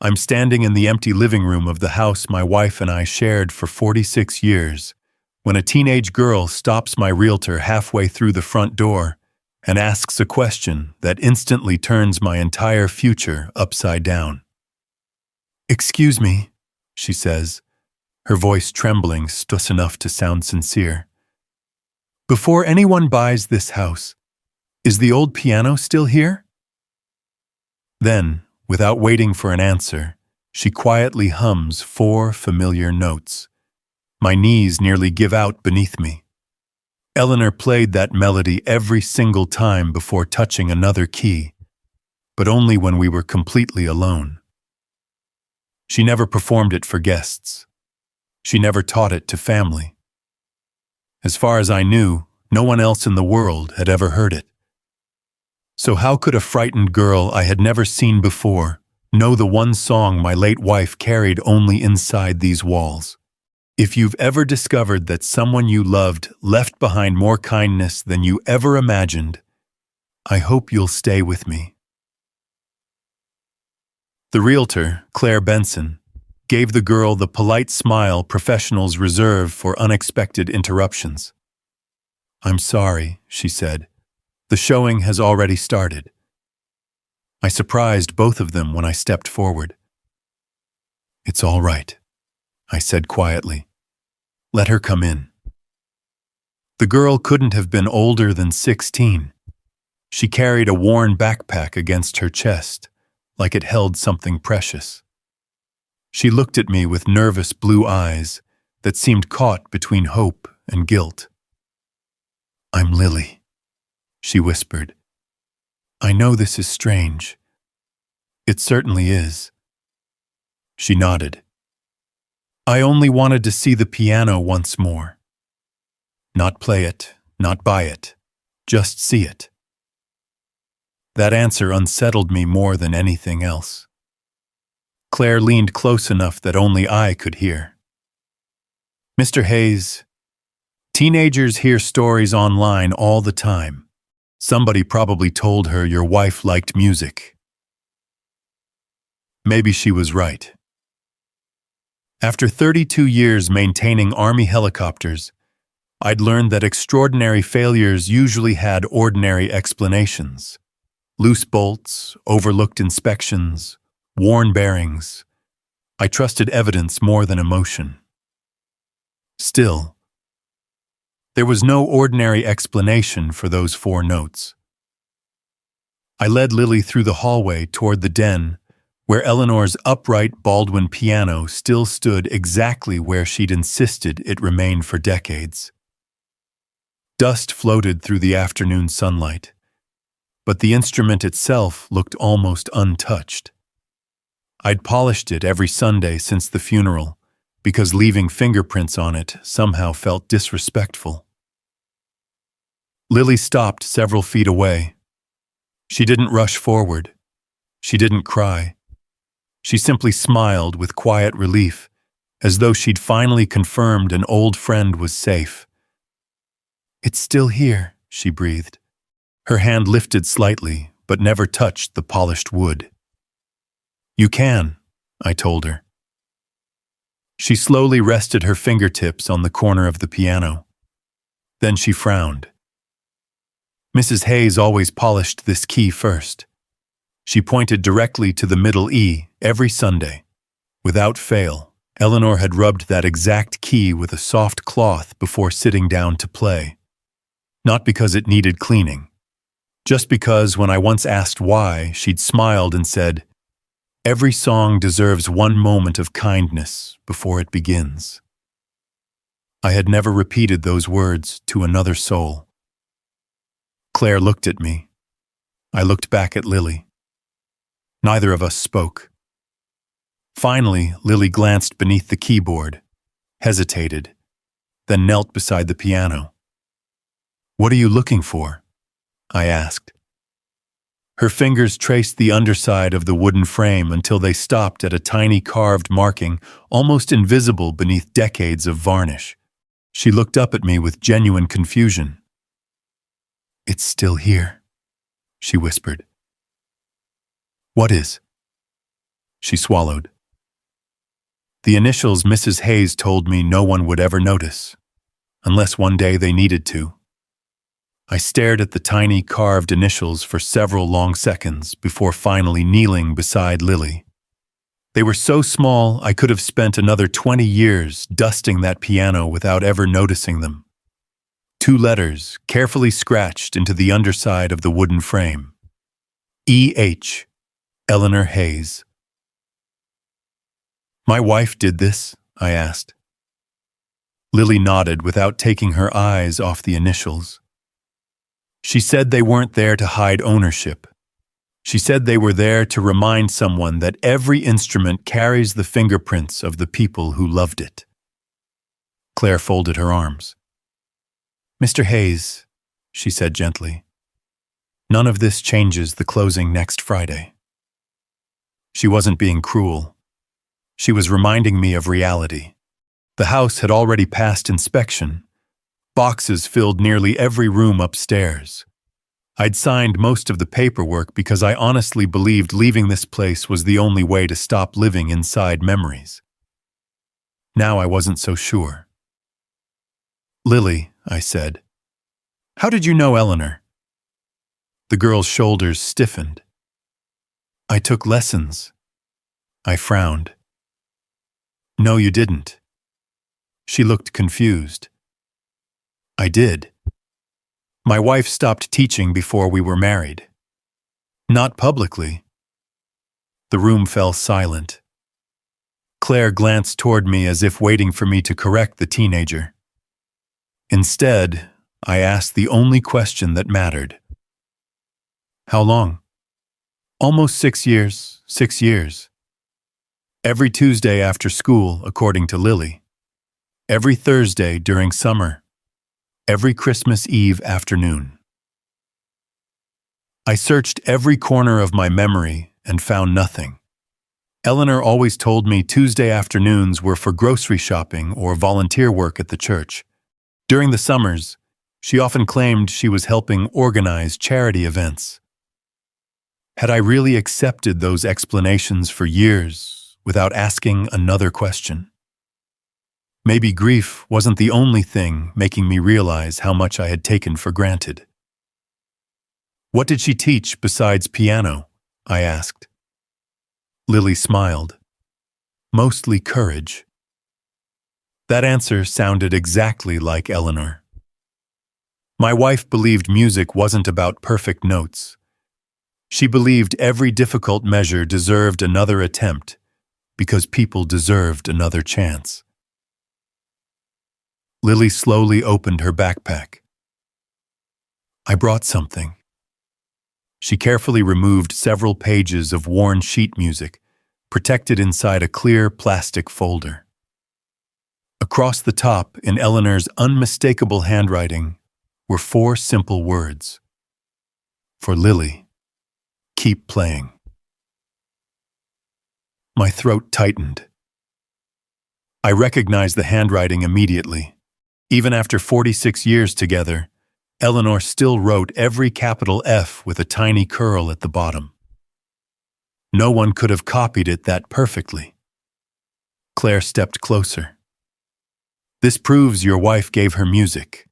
I'm standing in the empty living room of the house my wife and I shared for 46 years, when a teenage girl stops my realtor halfway through the front door and asks a question that instantly turns my entire future upside down. "Excuse me," she says, her voice trembling just enough to sound sincere. "Before anyone buys this house, is the old piano still here?" Then, without waiting for an answer, she quietly hums 4 familiar notes. My knees nearly give out beneath me. Eleanor played that melody every single time before touching another key, but only when we were completely alone. She never performed it for guests. She never taught it to family. As far as I knew, no one else in the world had ever heard it. So how could a frightened girl I had never seen before know the one song my late wife carried only inside these walls? If you've ever discovered that someone you loved left behind more kindness than you ever imagined, I hope you'll stay with me. The realtor, Claire Benson, gave the girl the polite smile professionals reserve for unexpected interruptions. "I'm sorry," she said. "The showing has already started." I surprised both of them when I stepped forward. "It's all right," I said quietly. "Let her come in." The girl couldn't have been older than 16. She carried a worn backpack against her chest, like it held something precious. She looked at me with nervous blue eyes that seemed caught between hope and guilt. "I'm Lily," she whispered. "I know this is strange." "It certainly is." She nodded. "I only wanted to see the piano once more. Not play it, not buy it, just see it." That answer unsettled me more than anything else. Claire leaned close enough that only I could hear. "Mr. Hayes, teenagers hear stories online all the time. Somebody probably told her your wife liked music." Maybe she was right. After 32 years maintaining Army helicopters, I'd learned that extraordinary failures usually had ordinary explanations. Loose bolts, overlooked inspections, worn bearings. I trusted evidence more than emotion. Still, there was no ordinary explanation for those 4 notes. I led Lily through the hallway toward the den, where Eleanor's upright Baldwin piano still stood exactly where she'd insisted it remained for decades. Dust floated through the afternoon sunlight, but the instrument itself looked almost untouched. I'd polished it every Sunday since the funeral, because leaving fingerprints on it somehow felt disrespectful. Lily stopped several feet away. She didn't rush forward. She didn't cry. She simply smiled with quiet relief, as though she'd finally confirmed an old friend was safe. "It's still here," she breathed. Her hand lifted slightly, but never touched the polished wood. "You can," I told her. She slowly rested her fingertips on the corner of the piano. Then she frowned. "Mrs. Hayes always polished this key first." She pointed directly to the middle E every Sunday. Without fail, Eleanor had rubbed that exact key with a soft cloth before sitting down to play. Not because it needed cleaning. Just because when I once asked why, she'd smiled and said, "Every song deserves one moment of kindness before it begins." I had never repeated those words to another soul. Claire looked at me. I looked back at Lily. Neither of us spoke. Finally, Lily glanced beneath the keyboard, hesitated, then knelt beside the piano. "What are you looking for?" I asked. Her fingers traced the underside of the wooden frame until they stopped at a tiny carved marking almost invisible beneath decades of varnish. She looked up at me with genuine confusion. "It's still here," she whispered. "What is?" She swallowed. The initials Mrs. Hayes told me no one would ever notice, unless one day they needed to. I stared at the tiny carved initials for several long seconds before finally kneeling beside Lily. They were so small I could have spent another 20 years dusting that piano without ever noticing them. 2 letters carefully scratched into the underside of the wooden frame. E.H. Eleanor Hayes. My wife did this? I asked. Lily nodded without taking her eyes off the initials. She said they weren't there to hide ownership. She said they were there to remind someone that every instrument carries the fingerprints of the people who loved it. Claire folded her arms. Mr. Hayes, she said gently, none of this changes the closing next Friday. She wasn't being cruel. She was reminding me of reality. The house had already passed inspection. Boxes filled nearly every room upstairs. I'd signed most of the paperwork because I honestly believed leaving this place was the only way to stop living inside memories. Now I wasn't so sure. Lily, I said, how did you know Eleanor? The girl's shoulders stiffened. I took lessons. I frowned. No, you didn't. She looked confused. I did. My wife stopped teaching before we were married. Not publicly. The room fell silent. Claire glanced toward me as if waiting for me to correct the teenager. Instead, I asked the only question that mattered. How long? Almost 6 years, 6 years. Every Tuesday after school, according to Lily. Every Thursday during summer. Every Christmas Eve afternoon. I searched every corner of my memory and found nothing. Eleanor always told me Tuesday afternoons were for grocery shopping or volunteer work at the church. During the summers, she often claimed she was helping organize charity events. Had I really accepted those explanations for years without asking another question? Maybe grief wasn't the only thing making me realize how much I had taken for granted. What did she teach besides piano? I asked. Lily smiled. Mostly courage. That answer sounded exactly like Eleanor. My wife believed music wasn't about perfect notes. She believed every difficult measure deserved another attempt because people deserved another chance. Lily slowly opened her backpack. I brought something. She carefully removed several pages of worn sheet music, protected inside a clear plastic folder. Across the top, in Eleanor's unmistakable handwriting, were 4 simple words. For Lily, keep playing. My throat tightened. I recognized the handwriting immediately. Even after 46 years together, Eleanor still wrote every capital F with a tiny curl at the bottom. No one could have copied it that perfectly. Claire stepped closer. This proves your wife gave her music.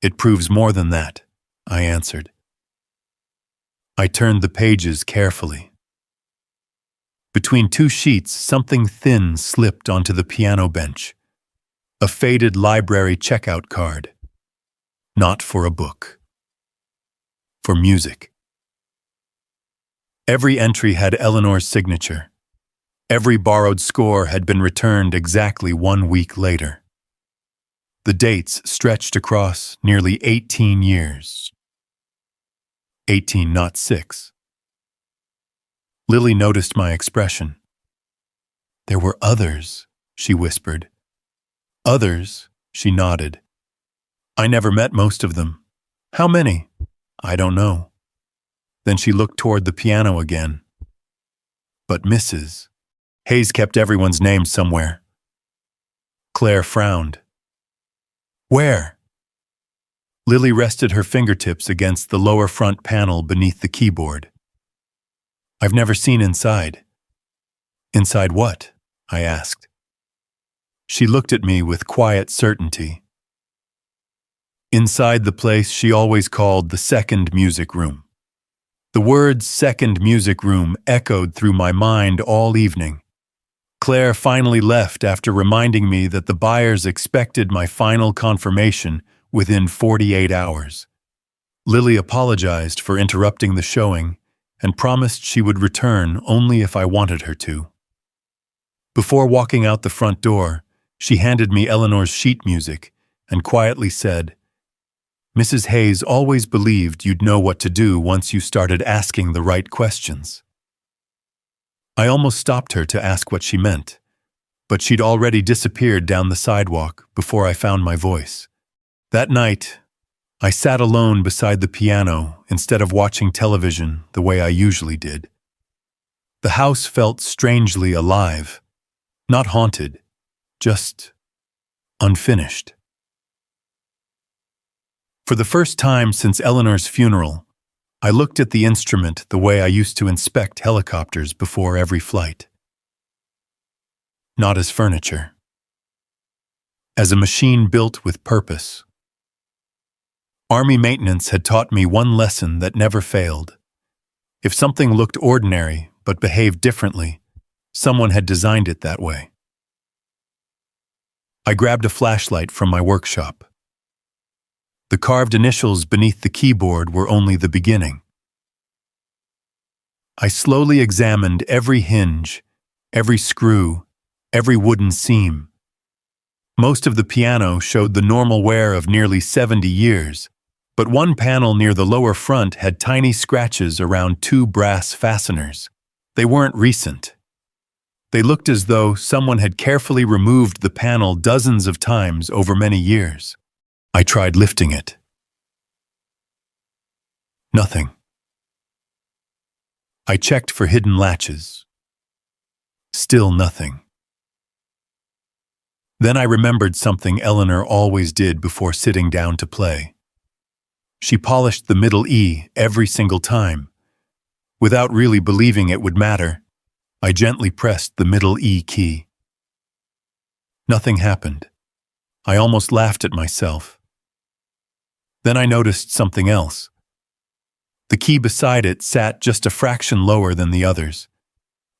It proves more than that, I answered. I turned the pages carefully. Between 2 sheets, something thin slipped onto the piano bench. A faded library checkout card. Not for a book. For music. Every entry had Eleanor's signature. Every borrowed score had been returned exactly 1 week later. The dates stretched across nearly 18 years. 18, not 6. Lily noticed my expression. There were others, she whispered. Others, she nodded. I never met most of them. How many? I don't know. Then she looked toward the piano again. But Mrs. Hayes kept everyone's name somewhere. Claire frowned. Where? Lily rested her fingertips against the lower front panel beneath the keyboard. I've never seen inside. Inside what? I asked. She looked at me with quiet certainty. Inside the place she always called the second music room. The words second music room echoed through my mind all evening. Claire finally left after reminding me that the buyers expected my final confirmation within 48 hours. Lily apologized for interrupting the showing and promised she would return only if I wanted her to. Before walking out the front door, she handed me Eleanor's sheet music and quietly said, "Mrs. Hayes always believed you'd know what to do once you started asking the right questions." I almost stopped her to ask what she meant, but she'd already disappeared down the sidewalk before I found my voice. That night, I sat alone beside the piano instead of watching television the way I usually did. The house felt strangely alive, not haunted, just unfinished. For the first time since Eleanor's funeral, I looked at the instrument the way I used to inspect helicopters before every flight. Not as furniture. As a machine built with purpose. Army maintenance had taught me one lesson that never failed. If something looked ordinary but behaved differently, someone had designed it that way. I grabbed a flashlight from my workshop. The carved initials beneath the keyboard were only the beginning. I slowly examined every hinge, every screw, every wooden seam. Most of the piano showed the normal wear of nearly 70 years, but one panel near the lower front had tiny scratches around two brass fasteners. They weren't recent. They looked as though someone had carefully removed the panel dozens of times over many years. I tried lifting it. Nothing. I checked for hidden latches. Still nothing. Then I remembered something Eleanor always did before sitting down to play. She polished the middle E every single time. Without really believing it would matter, I gently pressed the middle E key. Nothing happened. I almost laughed at myself. Then I noticed something else. The key beside it sat just a fraction lower than the others,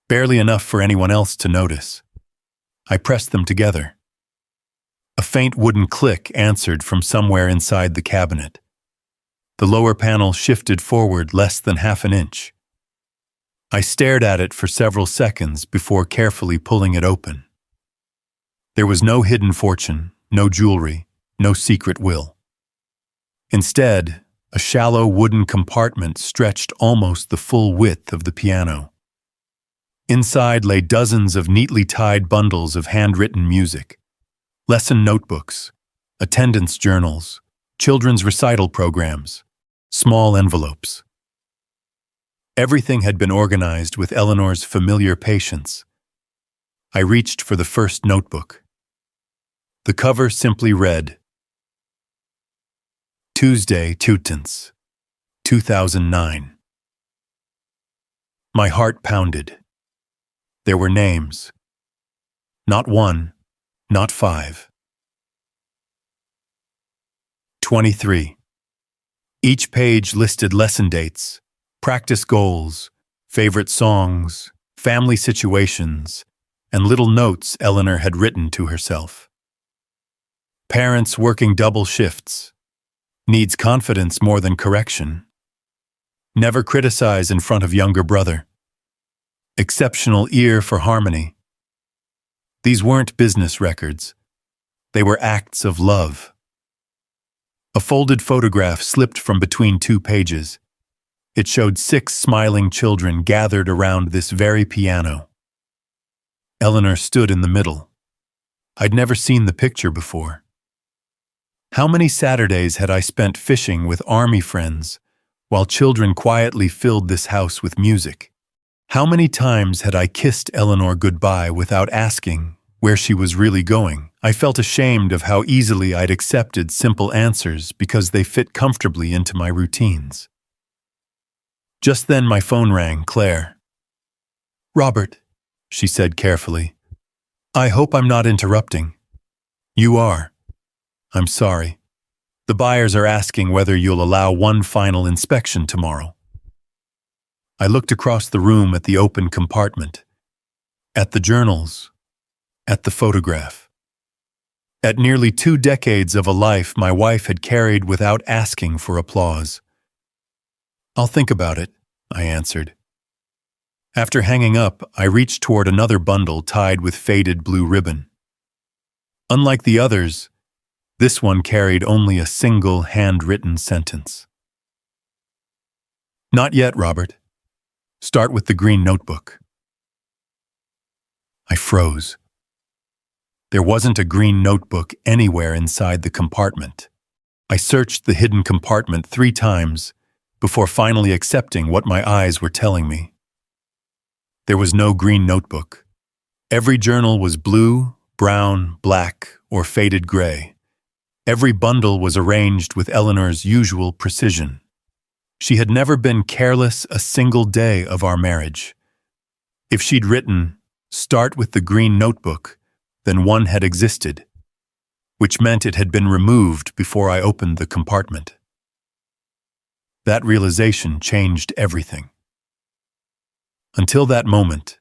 barely enough for anyone else to notice. I pressed them together. A faint wooden click answered from somewhere inside the cabinet. The lower panel shifted forward less than half an inch. I stared at it for several seconds before carefully pulling it open. There was no hidden fortune, no jewelry, no secret will. Instead, a shallow wooden compartment stretched almost the full width of the piano. Inside lay dozens of neatly tied bundles of handwritten music, lesson notebooks, attendance journals, children's recital programs, small envelopes. Everything had been organized with Eleanor's familiar patience. I reached for the first notebook. The cover simply read, Tuesday, Tutens, 2009. My heart pounded. There were names. Not one, not five. 23. Each page listed lesson dates, practice goals, favorite songs, family situations, and little notes Eleanor had written to herself. Parents working double shifts. Needs confidence more than correction. Never criticize in front of younger brother. Exceptional ear for harmony. These weren't business records. They were acts of love. A folded photograph slipped from between two pages. It showed 6 smiling children gathered around this very piano. Eleanor stood in the middle. I'd never seen the picture before. How many Saturdays had I spent fishing with army friends, while children quietly filled this house with music? How many times had I kissed Eleanor goodbye without asking where she was really going? I felt ashamed of how easily I'd accepted simple answers because they fit comfortably into my routines. Just then my phone rang. Claire. "Robert, she said carefully. I hope I'm not interrupting. You are. I'm sorry. The buyers are asking whether you'll allow one final inspection tomorrow. I looked across the room at the open compartment, at the journals, at the photograph. At nearly 2 decades of a life my wife had carried without asking for applause. I'll think about it, I answered. After hanging up, I reached toward another bundle tied with faded blue ribbon. Unlike the others, this one carried only a single handwritten sentence. Not yet, Robert. Start with the green notebook. I froze. There wasn't a green notebook anywhere inside the compartment. I searched the hidden compartment 3 times before finally accepting what my eyes were telling me. There was no green notebook. Every journal was blue, brown, black, or faded gray. Every bundle was arranged with Eleanor's usual precision. She had never been careless a single day of our marriage. If she'd written, "Start with the green notebook," then one had existed, which meant it had been removed before I opened the compartment. That realization changed everything. Until that moment,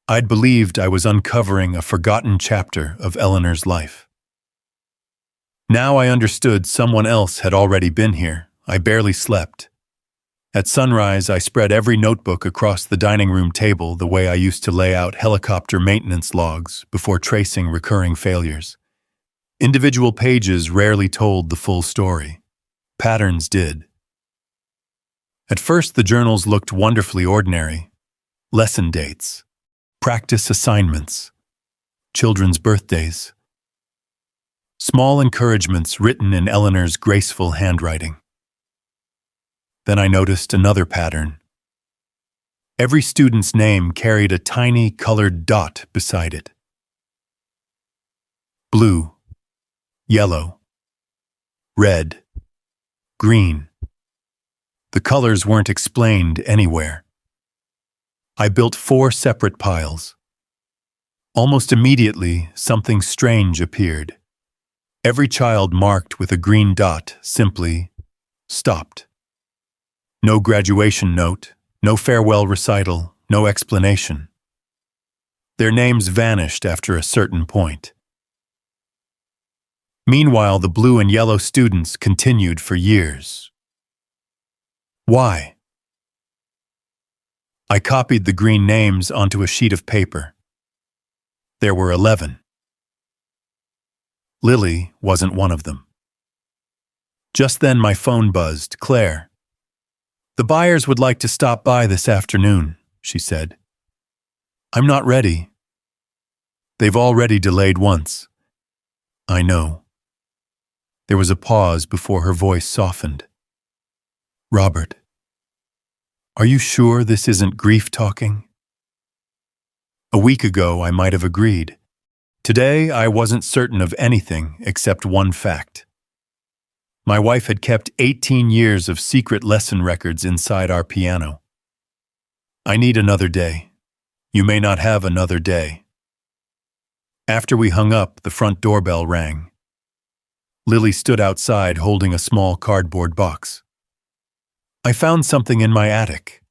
I'd believed I was uncovering a forgotten chapter of Eleanor's life. Now I understood someone else had already been here. I barely slept. At sunrise, I spread every notebook across the dining room table the way I used to lay out helicopter maintenance logs before tracing recurring failures. Individual pages rarely told the full story. Patterns did. At first, the journals looked wonderfully ordinary. Lesson dates, practice assignments, children's birthdays. Small encouragements written in Eleanor's graceful handwriting. Then I noticed another pattern. Every student's name carried a tiny colored dot beside it. Blue, yellow, red, green. The colors weren't explained anywhere. I built 4 separate piles. Almost immediately, something strange appeared. Every child marked with a green dot simply stopped. No graduation note, no farewell recital, no explanation. Their names vanished after a certain point. Meanwhile, the blue and yellow students continued for years. Why? I copied the green names onto a sheet of paper. There were 11. Lily wasn't one of them. Just then my phone buzzed. Claire. The buyers would like to stop by this afternoon, she said. I'm not ready. They've already delayed once. I know. There was a pause before her voice softened. Robert, are you sure this isn't grief talking? A week ago, I might have agreed. Today, I wasn't certain of anything except one fact. My wife had kept 18 years of secret lesson records inside our piano. I need another day. You may not have another day. After we hung up, the front doorbell rang. Lily stood outside holding a small cardboard box. I found something in my attic.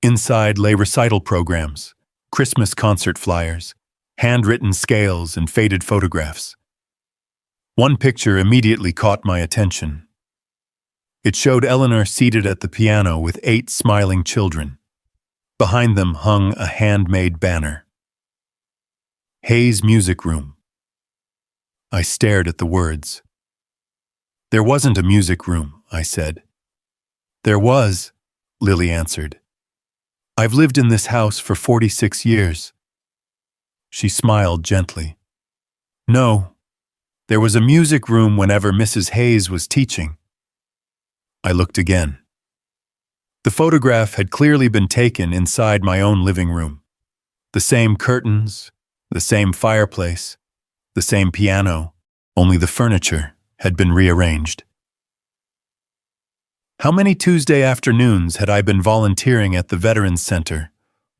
Inside lay recital programs, Christmas concert flyers, handwritten scales, and faded photographs. One picture immediately caught my attention. It showed Eleanor seated at the piano with 8 smiling children. Behind them hung a handmade banner. Hayes Music Room. I stared at the words. There wasn't a music room, I said. There was, Lily answered. I've lived in this house for 46 years. She smiled gently. No, there was a music room whenever Mrs. Hayes was teaching. I looked again. The photograph had clearly been taken inside my own living room. The same curtains, the same fireplace, the same piano, only the furniture had been rearranged. How many Tuesday afternoons had I been volunteering at the Veterans Center,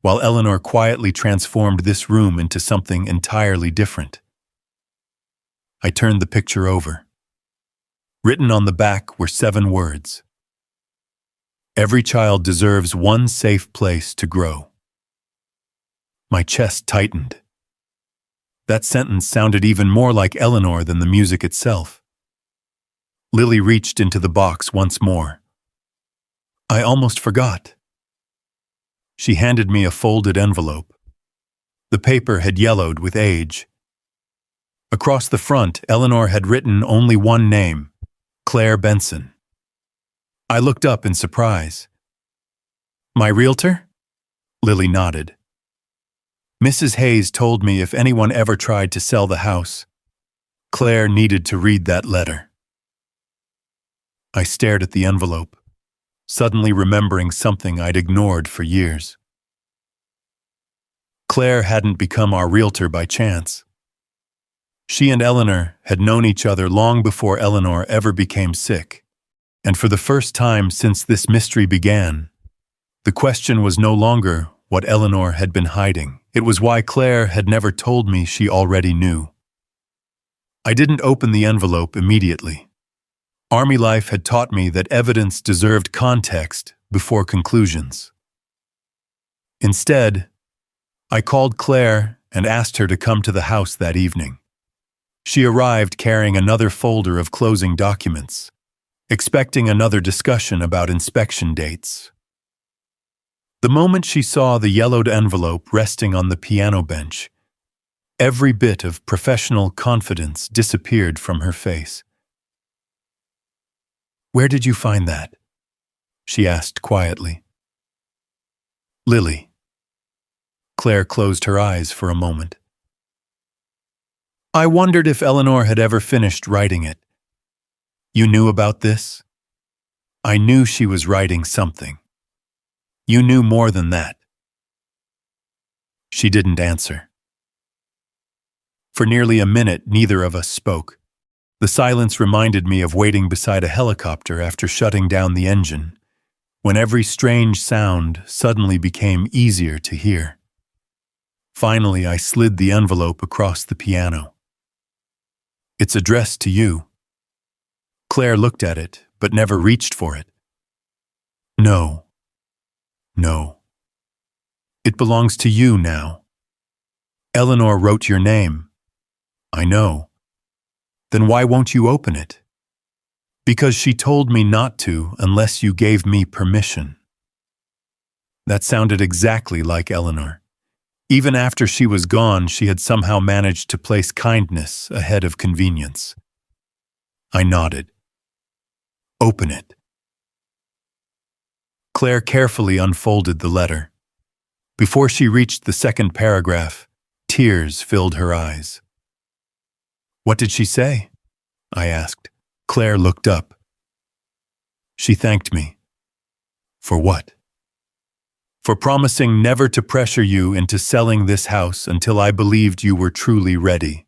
while Eleanor quietly transformed this room into something entirely different. I turned the picture over. Written on the back were 7 words. Every child deserves one safe place to grow. My chest tightened. That sentence sounded even more like Eleanor than the music itself. Lily reached into the box once more. I almost forgot. She handed me a folded envelope. The paper had yellowed with age. Across the front, Eleanor had written only one name, Claire Benson. I looked up in surprise. My realtor? Lily nodded. Mrs. Hayes told me if anyone ever tried to sell the house, Claire needed to read that letter. I stared at the envelope, suddenly remembering something I'd ignored for years. Claire hadn't become our realtor by chance. She and Eleanor had known each other long before Eleanor ever became sick, and for the first time since this mystery began, the question was no longer what Eleanor had been hiding. It was why Claire had never told me she already knew. I didn't open the envelope immediately. Army life had taught me that evidence deserved context before conclusions. Instead, I called Claire and asked her to come to the house that evening. She arrived carrying another folder of closing documents, expecting another discussion about inspection dates. The moment she saw the yellowed envelope resting on the piano bench, every bit of professional confidence disappeared from her face. "Where did you find that?" she asked quietly. "Lily." Claire closed her eyes for a moment. I wondered if Eleanor had ever finished writing it. "You knew about this?" "I knew she was writing something." "You knew more than that." She didn't answer. For nearly a minute, neither of us spoke. The silence reminded me of waiting beside a helicopter after shutting down the engine, when every strange sound suddenly became easier to hear. Finally, I slid the envelope across the piano. "It's addressed to you." Claire looked at it, but never reached for it. No. It belongs to you now. Eleanor wrote your name." "I know." "Then why won't you open it?" "Because she told me not to unless you gave me permission." That sounded exactly like Eleanor. Even after she was gone, she had somehow managed to place kindness ahead of convenience. I nodded. "Open it." Claire carefully unfolded the letter. Before she reached the second paragraph, tears filled her eyes. "What did she say?" I asked. Claire looked up. "She thanked me." "For what?" "For promising never to pressure you into selling this house until I believed you were truly ready."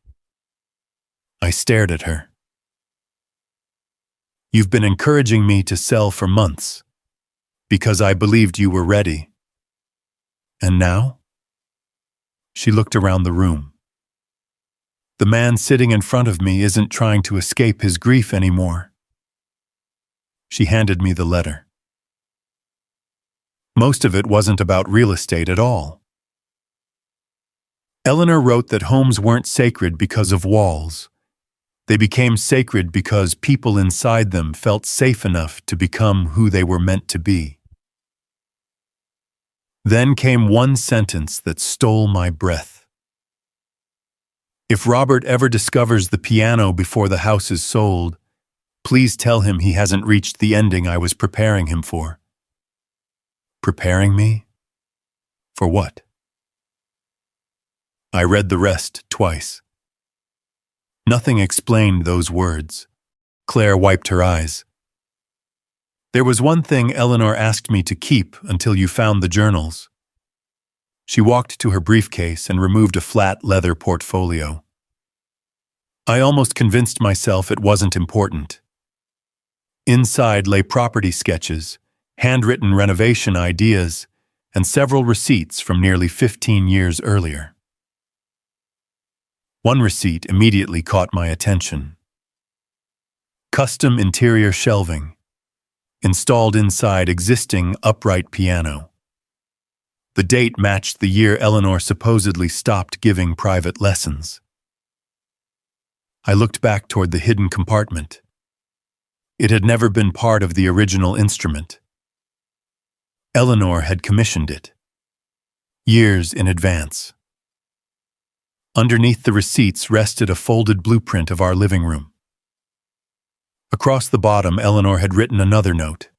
I stared at her. "You've been encouraging me to sell for months, because I believed you were ready. And now?" She looked around the room. "The man sitting in front of me isn't trying to escape his grief anymore." She handed me the letter. Most of it wasn't about real estate at all. Eleanor wrote that homes weren't sacred because of walls. They became sacred because people inside them felt safe enough to become who they were meant to be. Then came one sentence that stole my breath. "If Robert ever discovers the piano before the house is sold, please tell him he hasn't reached the ending I was preparing him for." Preparing me? For what? I read the rest twice. Nothing explained those words. Claire wiped her eyes. "There was one thing Eleanor asked me to keep until you found the journals." She walked to her briefcase and removed a flat leather portfolio. I almost convinced myself it wasn't important. Inside lay property sketches, handwritten renovation ideas, and several receipts from nearly 15 years earlier. One receipt immediately caught my attention. Custom interior shelving, installed inside existing upright piano. The date matched the year Eleanor supposedly stopped giving private lessons. I looked back toward the hidden compartment. It had never been part of the original instrument. Eleanor had commissioned it, years in advance. Underneath the receipts rested a folded blueprint of our living room. Across the bottom, Eleanor had written another note.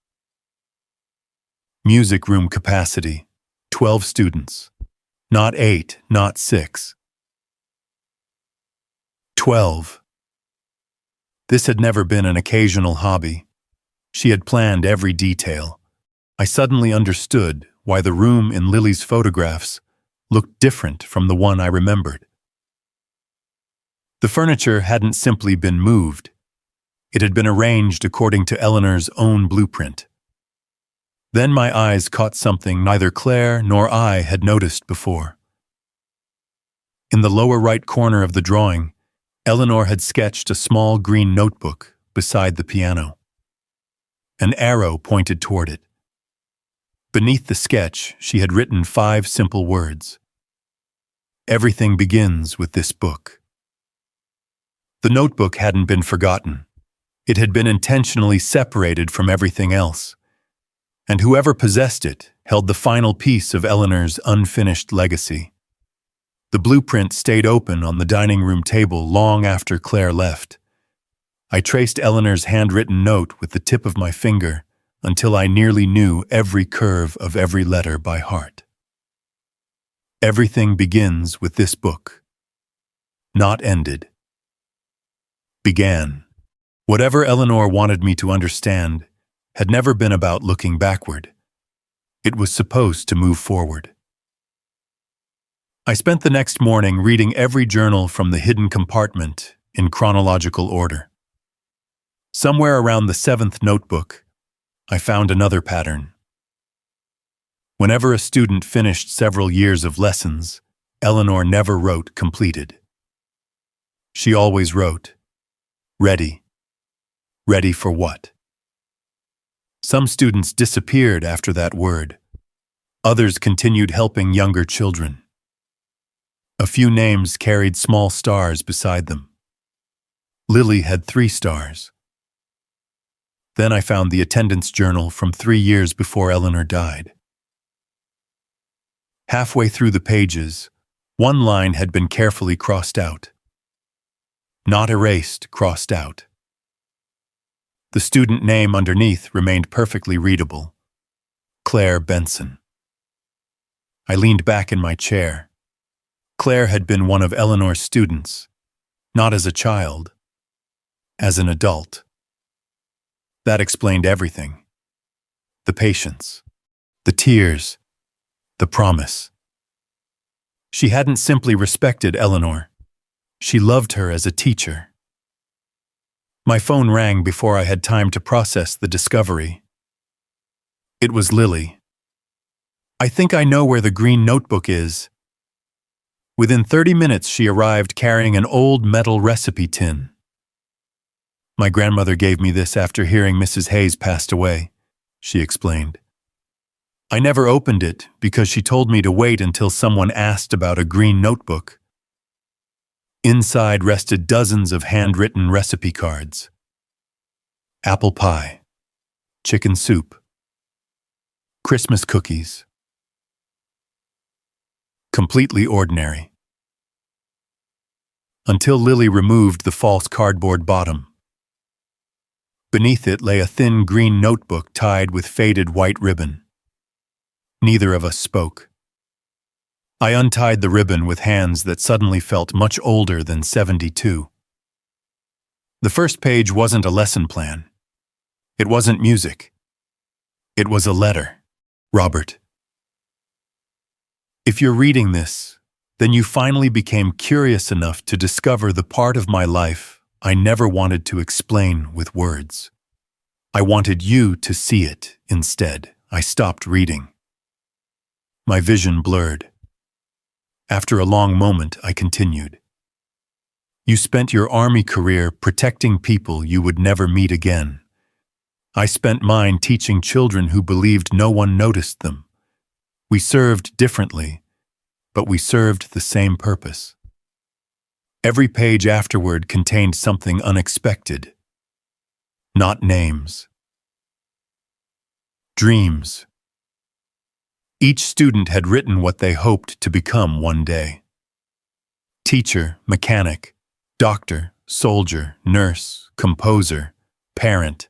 Music room capacity, 12 students. Not 8, not 6. 12. This had never been an occasional hobby. She had planned every detail. I suddenly understood why the room in Lily's photographs looked different from the one I remembered. The furniture hadn't simply been moved. It had been arranged according to Eleanor's own blueprint. Then my eyes caught something neither Claire nor I had noticed before. In the lower right corner of the drawing, Eleanor had sketched a small green notebook beside the piano. An arrow pointed toward it. Beneath the sketch, she had written 5 simple words. Everything begins with this book. The notebook hadn't been forgotten. It had been intentionally separated from everything else, and whoever possessed it held the final piece of Eleanor's unfinished legacy. The blueprint stayed open on the dining room table long after Claire left. I traced Eleanor's handwritten note with the tip of my finger until I nearly knew every curve of every letter by heart. Everything begins with this book. Not ended. Began. Whatever Eleanor wanted me to understand had never been about looking backward. It was supposed to move forward. I spent the next morning reading every journal from the hidden compartment in chronological order. Somewhere around the 7th notebook, I found another pattern. Whenever a student finished several years of lessons, Eleanor never wrote completed. She always wrote, ready. Ready for what? Some students disappeared after that word. Others continued helping younger children. A few names carried small stars beside them. Lily had 3 stars. Then I found the attendance journal from 3 years before Eleanor died. Halfway through the pages, one line had been carefully crossed out. Not erased, crossed out. The student name underneath remained perfectly readable. Claire Benson. I leaned back in my chair. Claire had been one of Eleanor's students, not as a child, as an adult. That explained everything. The patience, the tears, the promise. She hadn't simply respected Eleanor. She loved her as a teacher. My phone rang before I had time to process the discovery. It was Lily. I think I know where the green notebook is. Within 30 minutes, she arrived carrying an old metal recipe tin. My grandmother gave me this after hearing Mrs. Hayes passed away, she explained. I never opened it because she told me to wait until someone asked about a green notebook. Inside rested dozens of handwritten recipe cards. Apple pie, chicken soup, Christmas cookies. Completely ordinary. Until Lily removed the false cardboard bottom. Beneath it lay a thin green notebook tied with faded white ribbon. Neither of us spoke. I untied the ribbon with hands that suddenly felt much older than 72. The first page wasn't a lesson plan. It wasn't music. It was a letter. Robert. If you're reading this, then you finally became curious enough to discover the part of my life I never wanted to explain with words. I wanted you to see it instead. I stopped reading. My vision blurred. After a long moment, I continued. You spent your army career protecting people you would never meet again. I spent mine teaching children who believed no one noticed them. We served differently, but we served the same purpose. Every page afterward contained something unexpected. Not names. Dreams. Each student had written what they hoped to become one day. Teacher, mechanic, doctor, soldier, nurse, composer, parent.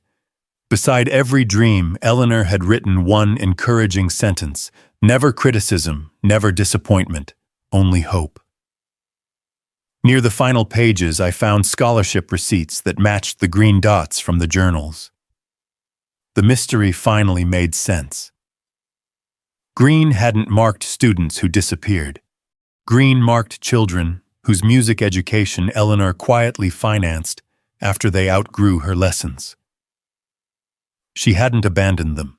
Beside every dream, Eleanor had written one encouraging sentence: never criticism, never disappointment, only hope. Near the final pages, I found scholarship receipts that matched the green dots from the journals. The mystery finally made sense. Green hadn't marked students who disappeared. Green marked children whose music education Eleanor quietly financed after they outgrew her lessons. She hadn't abandoned them.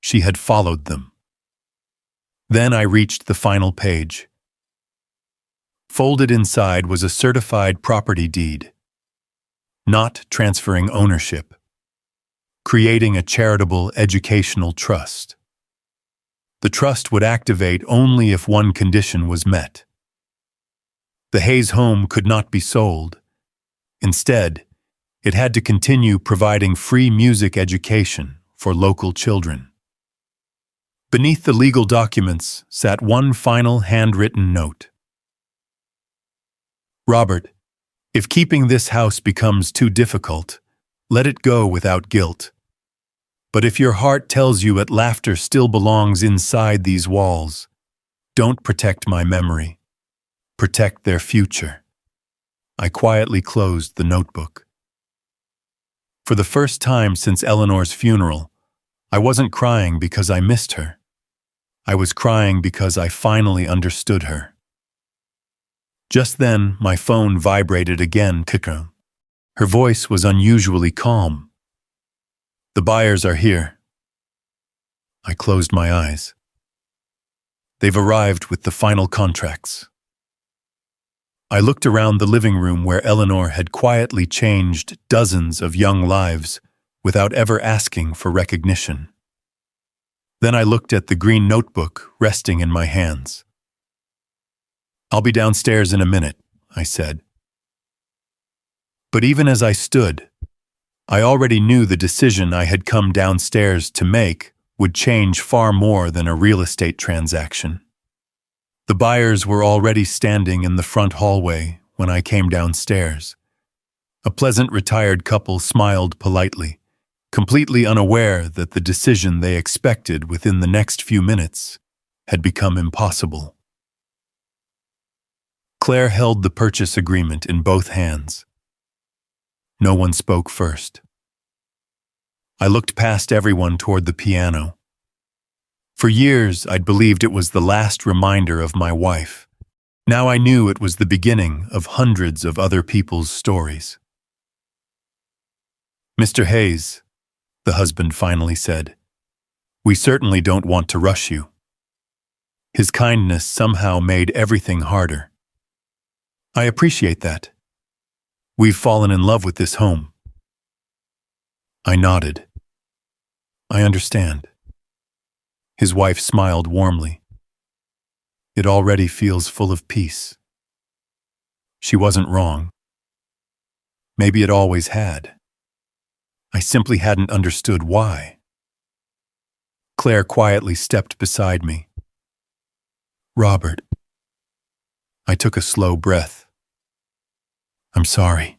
She had followed them. Then I reached the final page. Folded inside was a certified property deed. Not transferring ownership. Creating a charitable educational trust. The trust would activate only if one condition was met. The Hayes home could not be sold. Instead, it had to continue providing free music education for local children. Beneath the legal documents sat one final handwritten note. Robert, if keeping this house becomes too difficult, let it go without guilt. But if your heart tells you that laughter still belongs inside these walls, don't protect my memory. Protect their future. I quietly closed the notebook. For the first time since Eleanor's funeral, I wasn't crying because I missed her. I was crying because I finally understood her. Just then, my phone vibrated again. Her voice was unusually calm. The buyers are here. I closed my eyes. They've arrived with the final contracts. I looked around the living room where Eleanor had quietly changed dozens of young lives without ever asking for recognition. Then I looked at the green notebook resting in my hands. I'll be downstairs in a minute, I said. But even as I stood, I already knew the decision I had come downstairs to make would change far more than a real estate transaction. The buyers were already standing in the front hallway when I came downstairs. A pleasant retired couple smiled politely, completely unaware that the decision they expected within the next few minutes had become impossible. Claire held the purchase agreement in both hands. No one spoke first. I looked past everyone toward the piano. For years, I'd believed it was the last reminder of my wife. Now I knew it was the beginning of hundreds of other people's stories. Mr. Hayes, the husband finally said, we certainly don't want to rush you. His kindness somehow made everything harder. I appreciate that. We've fallen in love with this home. I nodded. I understand. His wife smiled warmly. It already feels full of peace. She wasn't wrong. Maybe it always had. I simply hadn't understood why. Claire quietly stepped beside me. Robert. I took a slow breath. I'm sorry.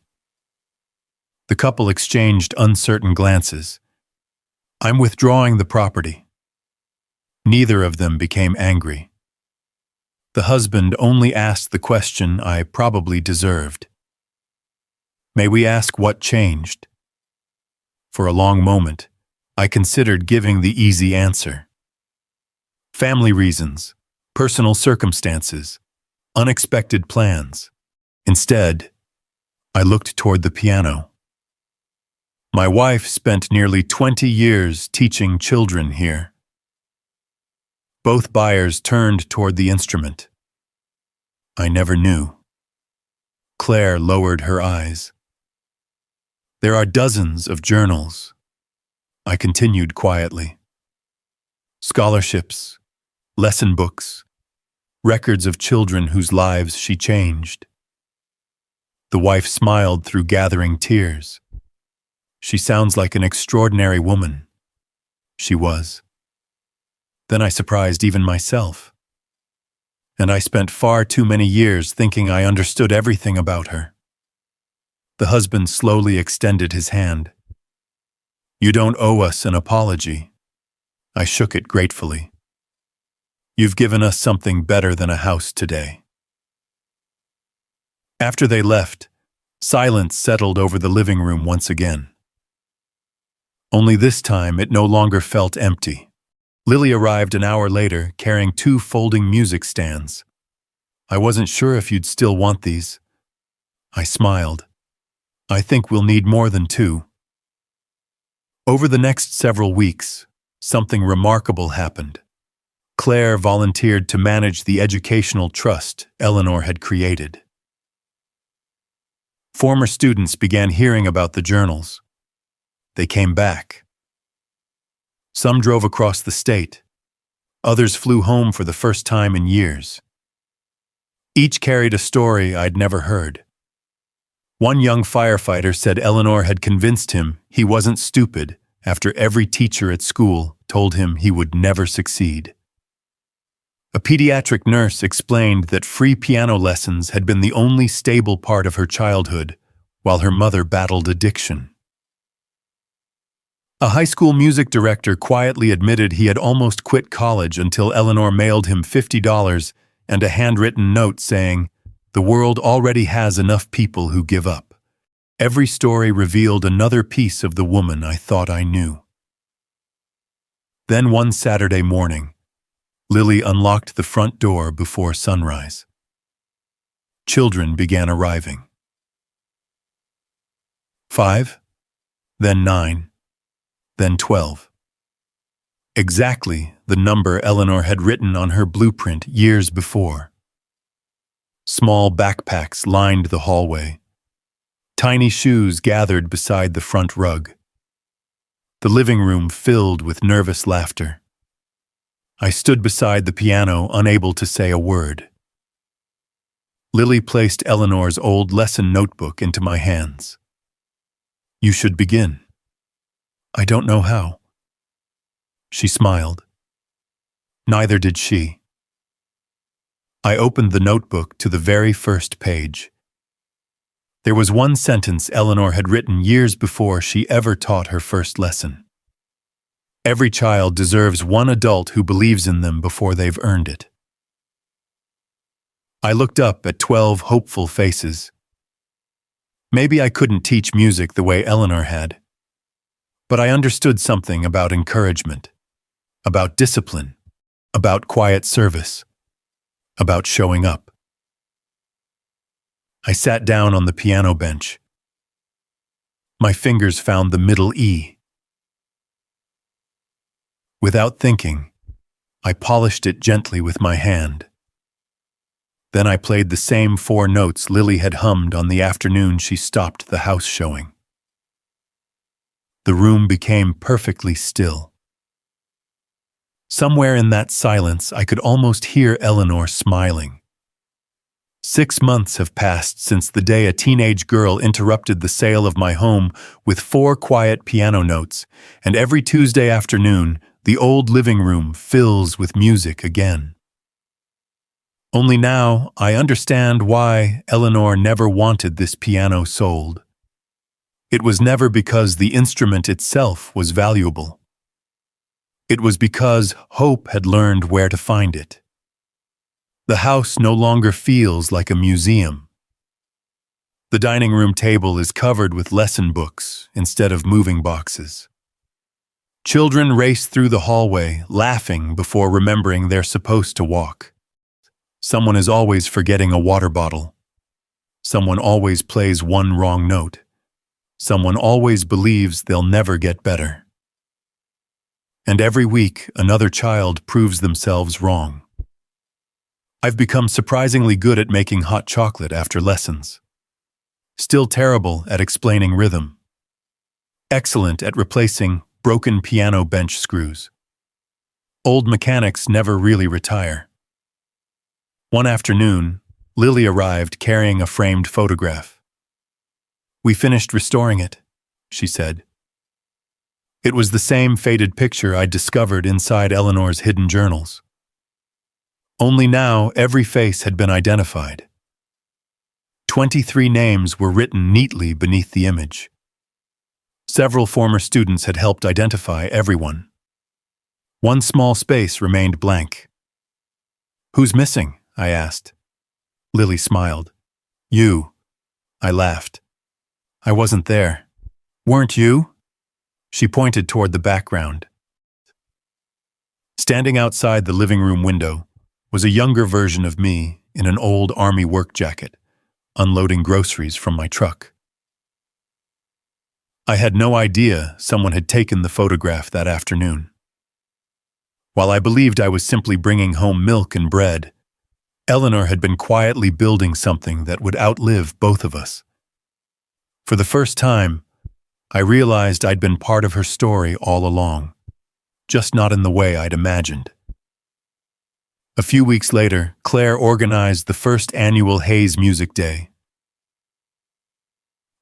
The couple exchanged uncertain glances. I'm withdrawing the property. Neither of them became angry. The husband only asked the question I probably deserved. May we ask what changed? For a long moment, I considered giving the easy answer. Family reasons, personal circumstances, unexpected plans. Instead, I looked toward the piano. My wife spent nearly 20 years teaching children here. Both buyers turned toward the instrument. I never knew. Claire lowered her eyes. There are dozens of journals. I continued quietly. Scholarships, lesson books, records of children whose lives she changed. The wife smiled through gathering tears. She sounds like an extraordinary woman. She was. Then I surprised even myself. And I spent far too many years thinking I understood everything about her. The husband slowly extended his hand. You don't owe us an apology. I shook it gratefully. You've given us something better than a house today. After they left, silence settled over the living room once again. Only this time it no longer felt empty. Lily arrived an hour later carrying 2 folding music stands. I wasn't sure if you'd still want these. I smiled. I think we'll need more than 2. Over the next several weeks, something remarkable happened. Claire volunteered to manage the educational trust Eleanor had created. Former students began hearing about the journals. They came back. Some drove across the state. Others flew home for the first time in years. Each carried a story I'd never heard. One young firefighter said Eleanor had convinced him he wasn't stupid after every teacher at school told him he would never succeed. A pediatric nurse explained that free piano lessons had been the only stable part of her childhood while her mother battled addiction. A high school music director quietly admitted he had almost quit college until Eleanor mailed him $50 and a handwritten note saying, "The world already has enough people who give up." Every story revealed another piece of the woman I thought I knew. Then one Saturday morning, Lily unlocked the front door before sunrise. Children began arriving. 5, then 9, then 12. Exactly the number Eleanor had written on her blueprint years before. Small backpacks lined the hallway. Tiny shoes gathered beside the front rug. The living room filled with nervous laughter. I stood beside the piano, unable to say a word. Lily placed Eleanor's old lesson notebook into my hands. "You should begin." "I don't know how." She smiled. Neither did she. I opened the notebook to the very first page. There was one sentence Eleanor had written years before she ever taught her first lesson. Every child deserves one adult who believes in them before they've earned it. I looked up at 12 hopeful faces. Maybe I couldn't teach music the way Eleanor had, but I understood something about encouragement, about discipline, about quiet service, about showing up. I sat down on the piano bench. My fingers found the middle E. Without thinking, I polished it gently with my hand. Then I played the same 4 notes Lily had hummed on the afternoon she stopped the house showing. The room became perfectly still. Somewhere in that silence, I could almost hear Eleanor smiling. 6 months have passed since the day a teenage girl interrupted the sale of my home with 4 quiet piano notes, and every Tuesday afternoon, the old living room fills with music again. Only now, I understand why Eleanor never wanted this piano sold. It was never because the instrument itself was valuable. It was because hope had learned where to find it. The house no longer feels like a museum. The dining room table is covered with lesson books instead of moving boxes. Children race through the hallway, laughing before remembering they're supposed to walk. Someone is always forgetting a water bottle. Someone always plays one wrong note. Someone always believes they'll never get better. And every week, another child proves themselves wrong. I've become surprisingly good at making hot chocolate after lessons. Still terrible at explaining rhythm. Excellent at replacing broken piano bench screws. Old mechanics never really retire. One afternoon, Lily arrived carrying a framed photograph. "We finished restoring it," she said. It was the same faded picture I'd discovered inside Eleanor's hidden journals. Only now every face had been identified. 23 names were written neatly beneath the image. Several former students had helped identify everyone. One small space remained blank. "Who's missing?" I asked. Lily smiled. "You." I laughed. "I wasn't there." "Weren't you?" She pointed toward the background. Standing outside the living room window was a younger version of me in an old army work jacket, unloading groceries from my truck. I had no idea someone had taken the photograph that afternoon. While I believed I was simply bringing home milk and bread, Eleanor had been quietly building something that would outlive both of us. For the first time, I realized I'd been part of her story all along, just not in the way I'd imagined. A few weeks later, Claire organized the first annual Hayes Music Day.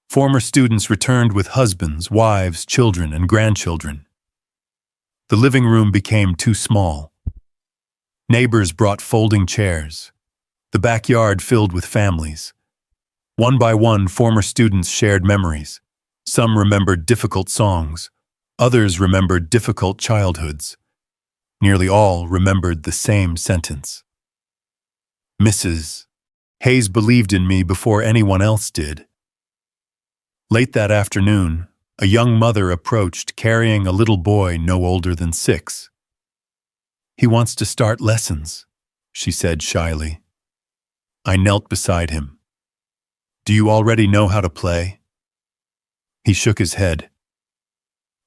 Former students returned with husbands, wives, children, and grandchildren. The living room became too small. Neighbors brought folding chairs. The backyard filled with families. One by one, former students shared memories. Some remembered difficult songs. Others remembered difficult childhoods. Nearly all remembered the same sentence. "Mrs. Hayes believed in me before anyone else did." Late that afternoon, a young mother approached carrying a little boy no older than 6. "He wants to start lessons," she said shyly. I knelt beside him. "Do you already know how to play?" He shook his head.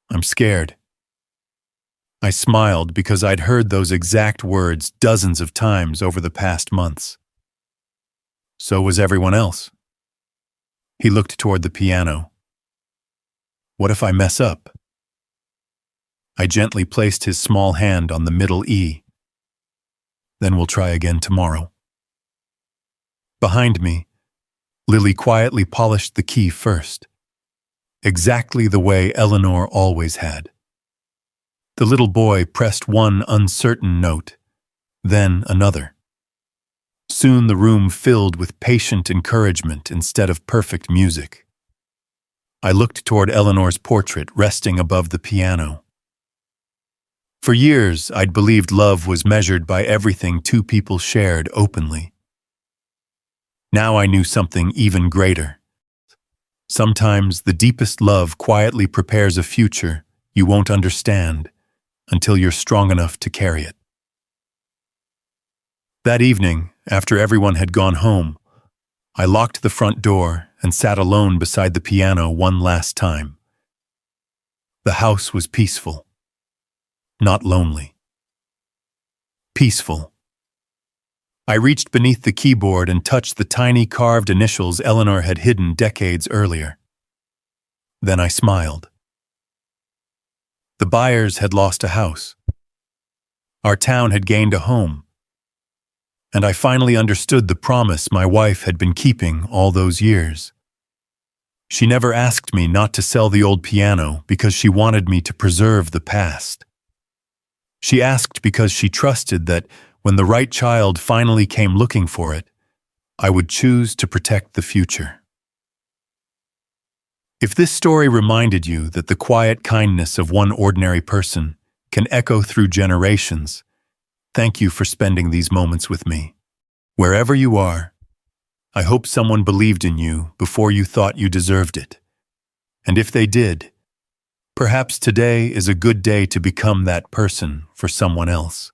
"I'm scared." I smiled because I'd heard those exact words dozens of times over the past months. So was everyone else. He looked toward the piano. "What if I mess up?" I gently placed his small hand on the middle E. "Then we'll try again tomorrow." Behind me, Lily quietly polished the key first, exactly the way Eleanor always had. The little boy pressed one uncertain note, then another. Soon the room filled with patient encouragement instead of perfect music. I looked toward Eleanor's portrait resting above the piano. For years, I'd believed love was measured by everything two people shared openly. Now I knew something even greater. Sometimes the deepest love quietly prepares a future you won't understand until you're strong enough to carry it. That evening, after everyone had gone home, I locked the front door and sat alone beside the piano one last time. The house was peaceful, not lonely. Peaceful. I reached beneath the keyboard and touched the tiny carved initials Eleanor had hidden decades earlier. Then I smiled. The Byers had lost a house. Our town had gained a home. And I finally understood the promise my wife had been keeping all those years. She never asked me not to sell the old piano because she wanted me to preserve the past. She asked because she trusted that when the right child finally came looking for it, I would choose to protect the future. If this story reminded you that the quiet kindness of one ordinary person can echo through generations, thank you for spending these moments with me. Wherever you are, I hope someone believed in you before you thought you deserved it. And if they did, perhaps today is a good day to become that person for someone else.